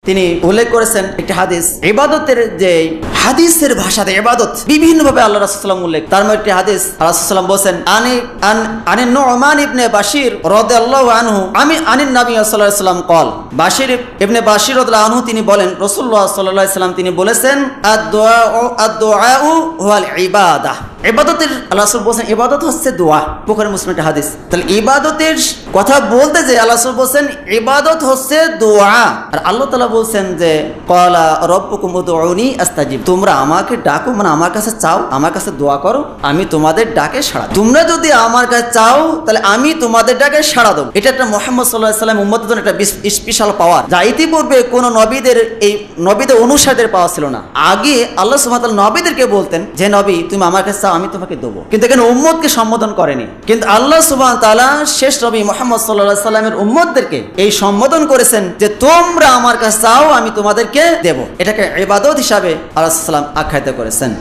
তিনি উল্লেখ করেছেন একটি হাদিস, ইবাদতের যে হাদিসের ভাষাতে ইবাদত বিভিন্নভাবে আল্লাহ রাসূল সাল্লাল্লাহু আলাইহি ওয়াসাল্লাম উল্লেখ। তার মধ্যে একটি হাদিস রাসূল সাল্লাল্লাহু আলাইহি ওয়াসাল্লাম বলেন আনি নু'মান ইবনে বাশির রাদিয়াল্লাহু আনহু আনিন নবী সাল্লাল্লাহু আলাইহি ওয়াসাল্লাম قال বাশির ইবনে বাশির রাদিয়াল্লাহু আনহু তিনি বলেন রাসূলুল্লাহ সাল্লাল্লাহু আলাইহি ওয়াসাল্লাম তিনি বলেছেন আদ-দুআউ হুয়াল ইবাদাহ। ইবাদতের আল্লাহ রাসূল বলেন ইবাদত হচ্ছে দোয়া। বুখারী মুসলিমের একটা হাদিস। তাহলে ইবাদতের কথা বলতে যে আল্লাহ রাসূল বলেন ইবাদত হচ্ছে দোয়া। আর আল্লাহ তাআলা বলেন যে ক্বালা রাব্বুকুম উদউনি আস্তাজিব, তোমরা আমাকে ডাকো, মানে আমার কাছে চাও, আমার কাছে দোয়া করো, আমি তোমাদের ডাকে সাড়া দেব। তোমরা যদি আমার কাছে চাও তাহলে আমি তোমাদের ডাকে সাড়া দেব। এটা একটা মুহাম্মদ সাল্লাল্লাহু আলাইহি ওয়াসাল্লাম উম্মতের জন্য একটা স্পেশাল পাওয়ার, যা ইতিপূর্বে কোন নবীদের নবীদের অনুসারীদের পাওয়া ছিল না। আগে আল্লাহ সুবহানাহু ওয়া তাআলা নবীদেরকে বলতেন যে নবী তুমি আমার কাছে চাও, আমি তোমাকে দেবো, কিন্তু এখানে উম্মতকে সম্বোধন করেনি। কিন্তু আল্লাহ সুবহানাহু ওয়া তাআলা শেষ নবী মুহাম্মদ সাল্লাল্লাহু আলাইহি ওয়াসাল্লামের উম্মতদেরকে এই সম্বোধন করেছেন যে তোমরা আমার কাছে চাও, আমি তোমাদেরকে দেব। এটাকে ইবাদত হিসাবে আল্লাহ সাল্লাল্লাহু আলাইহি ওয়াসাল্লাম আখ্যায়িত করেছেন।